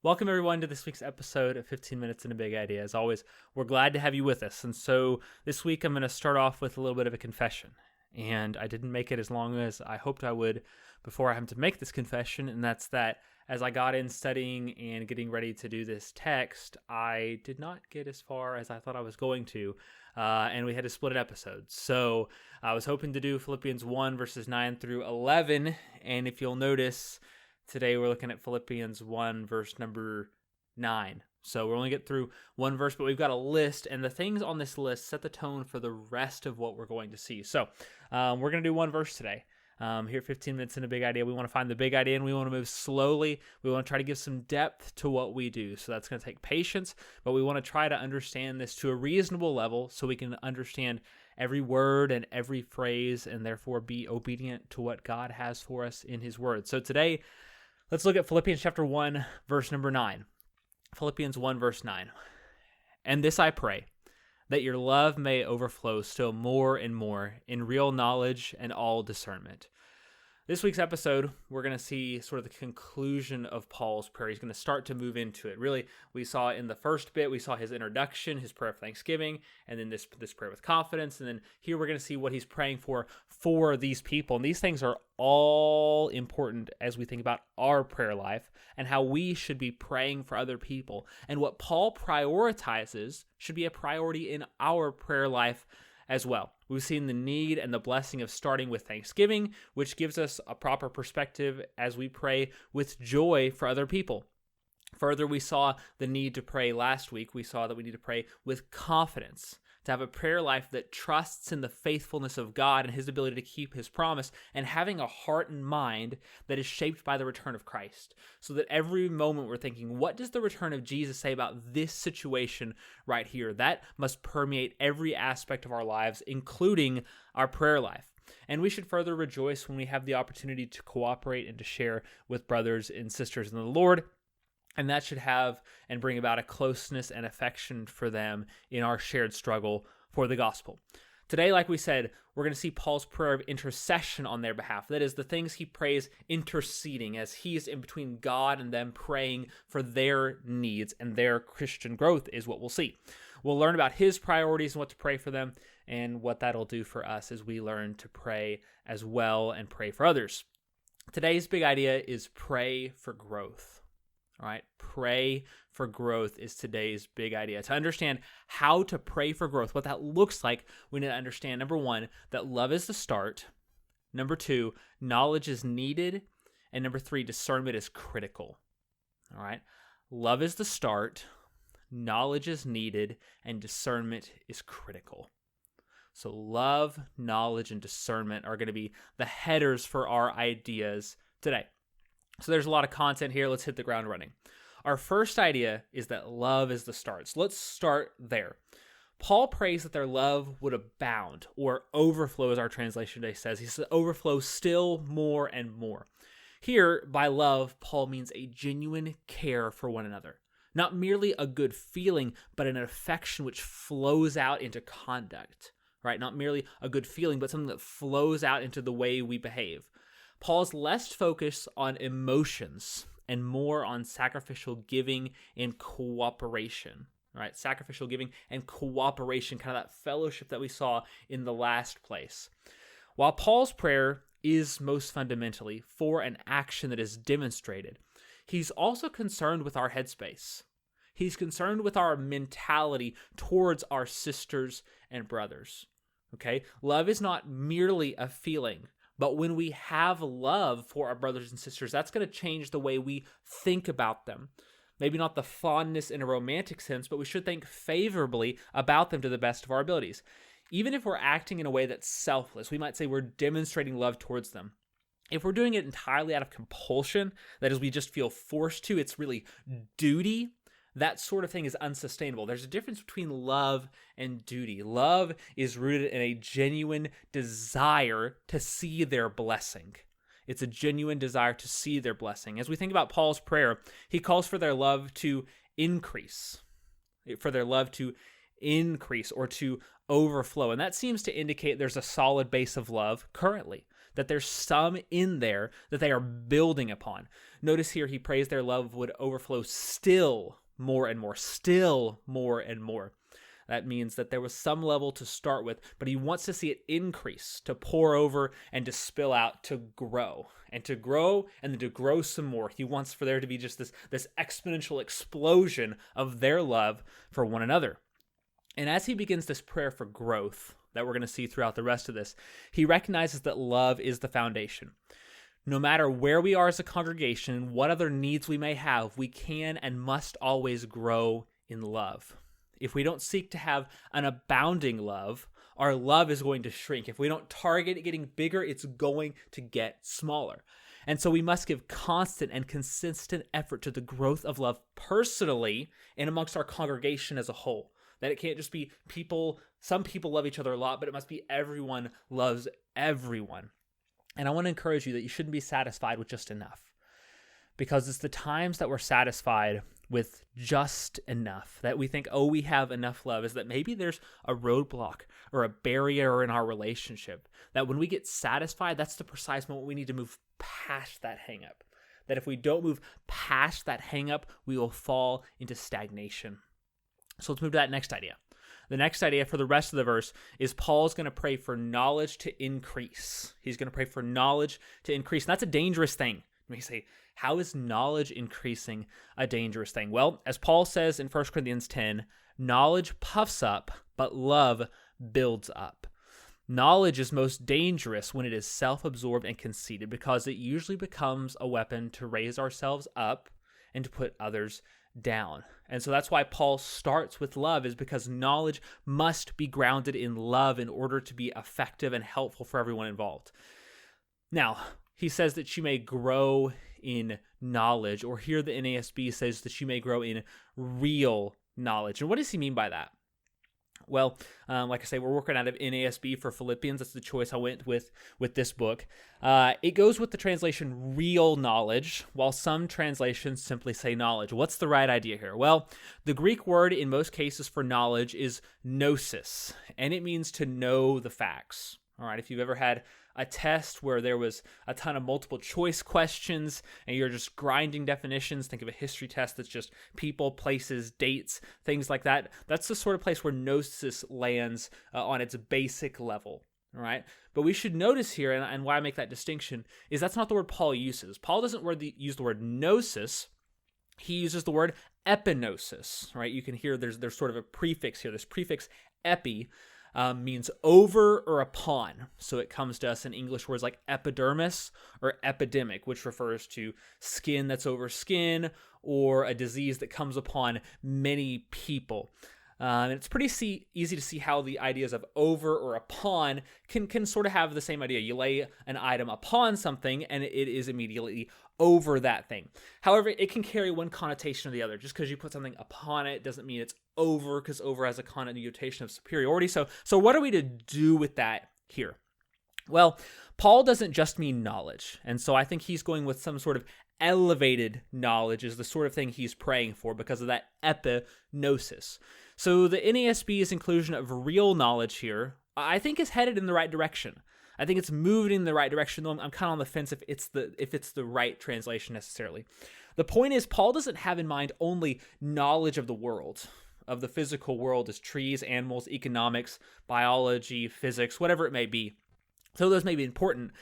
Welcome, everyone, to this week's episode of 15 Minutes and a Big Idea. As always, we're glad to have you with us. And so this week, I'm going to start off with a little bit of a confession. And I didn't make it as long as I hoped I would before I had to make this confession. And that's that as I got in studying and getting ready to do this text, I did not get as far as I thought I was going to. And we had to split episodes. So I was hoping to do Philippians 1, verses 9 through 11. And if you'll notice, today we're looking at Philippians 1, verse number 9. So we're only get through one verse, but we've got a list, and the things on this list set the tone for the rest of what we're going to see. So we're going to do one verse today. Here, 15 Minutes and a Big Idea. We want to find the big idea, and we want to move slowly. We want to try to give some depth to what we do. So that's going to take patience, but we want to try to understand this to a reasonable level so we can understand every word and every phrase, and therefore be obedient to what God has for us in His Word. So today, let's look at Philippians chapter 1, verse number 9. Philippians 1, verse 9. And this I pray, that your love may overflow still more and more in real knowledge and all discernment. This week's episode, we're going to see sort of the conclusion of Paul's prayer. He's going to start to move into it. Really, we saw in the first bit, we saw his introduction, his prayer of thanksgiving, and then this prayer with confidence. And then here we're going to see what he's praying for these people. And these things are all important as we think about our prayer life and how we should be praying for other people. And what Paul prioritizes should be a priority in our prayer life as well. We've seen the need and the blessing of starting with thanksgiving, which gives us a proper perspective as we pray with joy for other people. Further, we saw the need to pray last week. We saw that we need to pray with confidence, to have a prayer life that trusts in the faithfulness of God and His ability to keep His promise, and having a heart and mind that is shaped by the return of Christ. So that every moment we're thinking, what does the return of Jesus say about this situation right here? That must permeate every aspect of our lives, including our prayer life. And we should further rejoice when we have the opportunity to cooperate and to share with brothers and sisters in the Lord. And that should have and bring about a closeness and affection for them in our shared struggle for the gospel. Today, like we said, we're going to see Paul's prayer of intercession on their behalf. That is, the things he prays interceding as he is in between God and them, praying for their needs and their Christian growth is what we'll see. We'll learn about his priorities and what to pray for them and what that'll do for us as we learn to pray as well and pray for others. Today's big idea is pray for growth. All right, pray for growth is today's big idea. To understand how to pray for growth, what that looks like, we need to understand, number one, that love is the start. Number two, knowledge is needed. And number three, discernment is critical. All right, love is the start, knowledge is needed, and discernment is critical. So love, knowledge, and discernment are going to be the headers for our ideas today. So there's a lot of content here. Let's hit the ground running. Our first idea is that love is the start. So let's start there. Paul prays that their love would abound, or overflow, as our translation today says. He says overflow still more and more. Here, by love, Paul means a genuine care for one another. Not merely a good feeling, but an affection which flows out into conduct. Right? Not merely a good feeling, but something that flows out into the way we behave. Paul's less focused on emotions and more on sacrificial giving and cooperation, right? Sacrificial giving and cooperation, kind of that fellowship that we saw in the last place. While Paul's prayer is most fundamentally for an action that is demonstrated, he's also concerned with our headspace. He's concerned with our mentality towards our sisters and brothers, okay? Love is not merely a feeling. But when we have love for our brothers and sisters, that's going to change the way we think about them. Maybe not the fondness in a romantic sense, but we should think favorably about them to the best of our abilities. Even if we're acting in a way that's selfless, we might say we're demonstrating love towards them. If we're doing it entirely out of compulsion, that is, we just feel forced to, it's really duty, that sort of thing is unsustainable. There's a difference between love and duty. Love is rooted in a genuine desire to see their blessing. It's a genuine desire to see their blessing. As we think about Paul's prayer, he calls for their love to increase, or to overflow. And that seems to indicate there's a solid base of love currently. that there's some in there that they are building upon. Notice here he prays their love would overflow still more and more, still more and more. That means that there was some level to start with, but he wants to see it increase, to pour over and to spill out, to grow, and then to grow some more. He wants for there to be just this exponential explosion of their love for one another. And as he begins this prayer for growth that we're going to see throughout the rest of this, he recognizes that love is the foundation. No matter where we are as a congregation, what other needs we may have, we can and must always grow in love. If we don't seek to have an abounding love, our love is going to shrink. If we don't target it getting bigger, it's going to get smaller. And so we must give constant and consistent effort to the growth of love personally and amongst our congregation as a whole. That it can't just be some people love each other a lot, but it must be everyone loves everyone. And I want to encourage you that you shouldn't be satisfied with just enough, because it's the times that we're satisfied with just enough, that we think, we have enough love, is that maybe there's a roadblock or a barrier in our relationship, that when we get satisfied, that's the precise moment we need to move past that hang-up. That if we don't move past that hang-up, we will fall into stagnation. So let's move to that next idea. The next idea for the rest of the verse is Paul's going to pray for knowledge to increase. He's going to pray for knowledge to increase. And that's a dangerous thing. You may say, how is knowledge increasing a dangerous thing? Well, as Paul says in 1 Corinthians 10, knowledge puffs up, but love builds up. Knowledge is most dangerous when it is self-absorbed and conceited, because it usually becomes a weapon to raise ourselves up and to put others down. And so that's why Paul starts with love, is because knowledge must be grounded in love in order to be effective and helpful for everyone involved. Now, he says that you may grow in knowledge, or here the NASB says that you may grow in real knowledge. And what does he mean by that? Well, like I say, we're working out of NASB for Philippians. That's the choice I went with this book. It goes with the translation real knowledge, while some translations simply say knowledge. What's the right idea here? Well, the Greek word in most cases for knowledge is gnosis, and it means to know the facts. All right, if you've ever had a test where there was a ton of multiple choice questions and you're just grinding definitions, think of a history test that's just people, places, dates, things like that. That's the sort of place where gnosis lands on its basic level. All right, but we should notice here, and why I make that distinction, is that's not the word Paul uses. Paul doesn't use the word gnosis. He uses the word epignosis. Right, you can hear there's sort of a prefix here. This prefix epi means over or upon. So it comes to us in English words like epidermis or epidemic, which refers to skin that's over skin, or a disease that comes upon many people. And it's pretty easy to see how the ideas of over or upon can sort of have the same idea. You lay an item upon something and it is immediately over that thing. However, it can carry one connotation or the other. Just because you put something upon it doesn't mean it's over, because over has a connotation of superiority. So what are we to do with that here? Well, Paul doesn't just mean knowledge. And so I think he's going with some sort of elevated knowledge is the sort of thing he's praying for because of that epignosis. So the NASB's inclusion of real knowledge here, I think, is headed in the right direction. I think it's moving in the right direction, though I'm kind of on the fence if it's the right translation necessarily. The point is, Paul doesn't have in mind only knowledge of the world, of the physical world as trees, animals, economics, biology, physics, whatever it may be. So those may be important.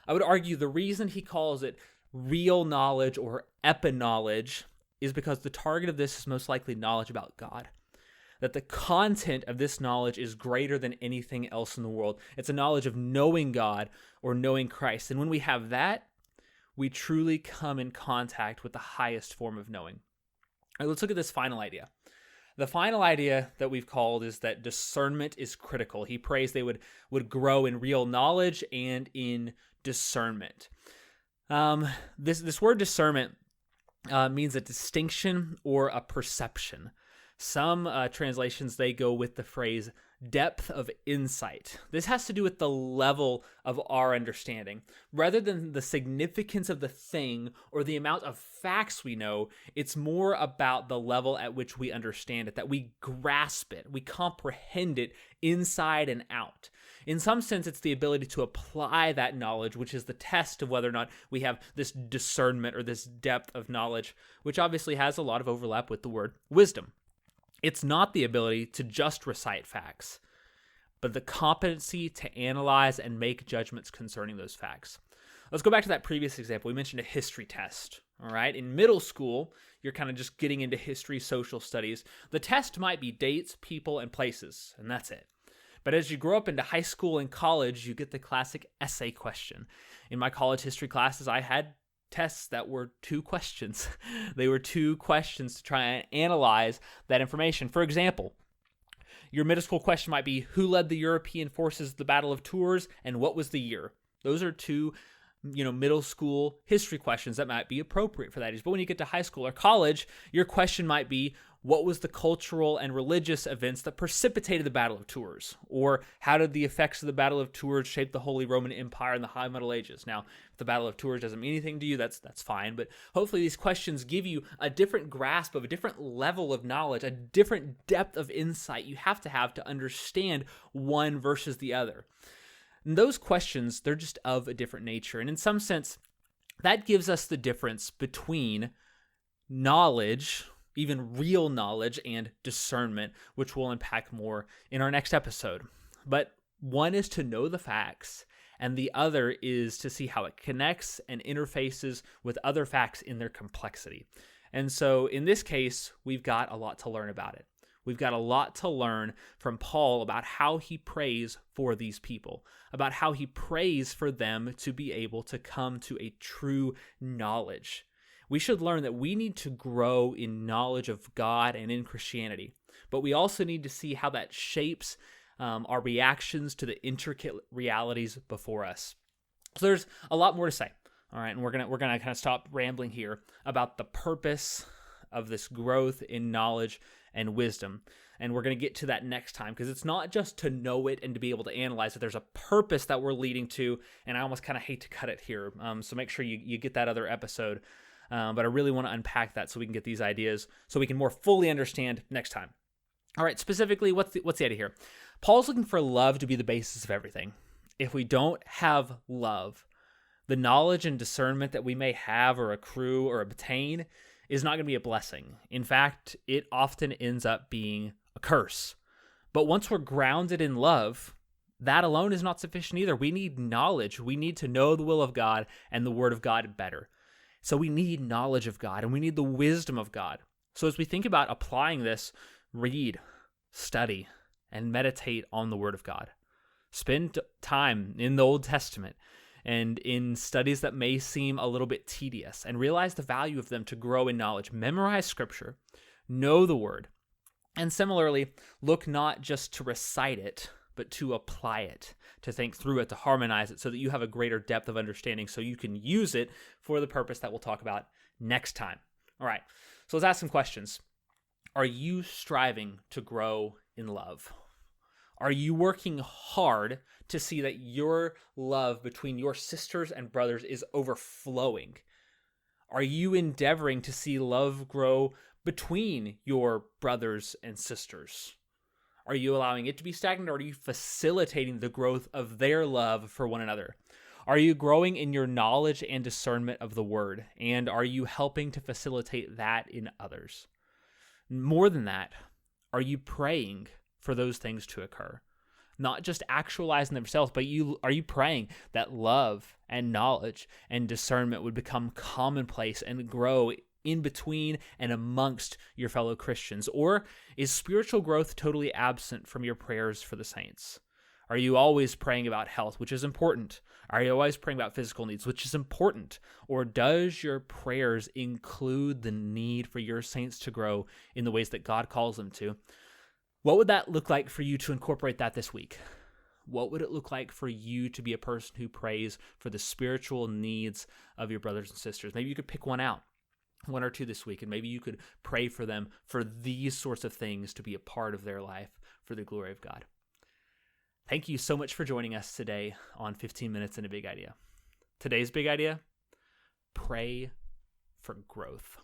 I would argue the reason he calls it real knowledge or epiknowledge is because the target of this is most likely knowledge about God. That the content of this knowledge is greater than anything else in the world. It's a knowledge of knowing God or knowing Christ. And when we have that, we truly come in contact with the highest form of knowing. All right, let's look at this final idea. The final idea that we've called is that discernment is critical. He prays they would grow in real knowledge and in discernment. This word discernment means a distinction or a perception. Some translations, they go with the phrase depth of insight. This has to do with the level of our understanding. Rather than the significance of the thing or the amount of facts we know, it's more about the level at which we understand it, that we grasp it, we comprehend it inside and out. In some sense, it's the ability to apply that knowledge, which is the test of whether or not we have this discernment or this depth of knowledge, which obviously has a lot of overlap with the word wisdom. It's not the ability to just recite facts, but the competency to analyze and make judgments concerning those facts. Let's go back to that previous example. We mentioned a history test. All right. In middle school, you're kind of just getting into history, social studies. The test might be dates, people, and places, and that's it. But as you grow up into high school and college, you get the classic essay question. In my college history classes, I had tests that were 2 questions. They were 2 questions to try and analyze that information. For example, your middle school question might be, who led the European forces at the Battle of Tours, and what was the year? Those are 2 middle school history questions that might be appropriate for that age. But when you get to high school or college, your question might be, what was the cultural and religious events that precipitated the Battle of Tours? Or how did the effects of the Battle of Tours shape the Holy Roman Empire in the High Middle Ages? Now, if the Battle of Tours doesn't mean anything to you, that's fine. But hopefully these questions give you a different grasp of a different level of knowledge, a different depth of insight you have to understand one versus the other. And those questions, they're just of a different nature. And in some sense, that gives us the difference between knowledge, even real knowledge, and discernment, which we'll unpack more in our next episode. But one is to know the facts, and the other is to see how it connects and interfaces with other facts in their complexity. And so in this case, we've got a lot to learn about it. We've got a lot to learn from Paul about how he prays for these people, about how he prays for them to be able to come to a true knowledge. We should learn that we need to grow in knowledge of God and in Christianity, but we also need to see how that shapes our reactions to the intricate realities before us. So there's a lot more to say. All right, and we're gonna kind of stop rambling here about the purpose of this growth in knowledge and wisdom. And we're going to get to that next time, because it's not just to know it and to be able to analyze it. There's a purpose that we're leading to, and I almost kind of hate to cut it here. So make sure you get that other episode. But I really want to unpack that so we can get these ideas so we can more fully understand next time. All right, specifically, what's the idea here? Paul's looking for love to be the basis of everything. If we don't have love, the knowledge and discernment that we may have or accrue or obtain is not going to be a blessing. In fact, it often ends up being a curse. But once we're grounded in love, that alone is not sufficient either. We need knowledge. We need to know the will of God and the Word of God better. So we need knowledge of God, and we need the wisdom of God. So as we think about applying this, read, study, and meditate on the Word of God. Spend time in the Old Testament and in studies that may seem a little bit tedious, and realize the value of them to grow in knowledge. Memorize Scripture, know the Word, and similarly, look not just to recite it, but to apply it, to think through it, to harmonize it, so that you have a greater depth of understanding so you can use it for the purpose that we'll talk about next time. All right, so let's ask some questions. Are you striving to grow in love? Are you working hard to see that your love between your sisters and brothers is overflowing? Are you endeavoring to see love grow between your brothers and sisters? Are you allowing it to be stagnant, or are you facilitating the growth of their love for one another? Are you growing in your knowledge and discernment of the Word? And are you helping to facilitate that in others? More than that, are you praying for those things to occur? Not just actualizing themselves, but are you praying that love and knowledge and discernment would become commonplace and grow in between and amongst your fellow Christians? Or is spiritual growth totally absent from your prayers for the saints? Are you always praying about health, which is important? Are you always praying about physical needs, which is important? Or does your prayers include the need for your saints to grow in the ways that God calls them to? What would that look like for you to incorporate that this week? What would it look like for you to be a person who prays for the spiritual needs of your brothers and sisters? Maybe you could pick one out, 1 or 2 this week, and maybe you could pray for them for these sorts of things to be a part of their life for the glory of God. Thank you so much for joining us today on 15 Minutes and a Big Idea. Today's big idea: pray for growth.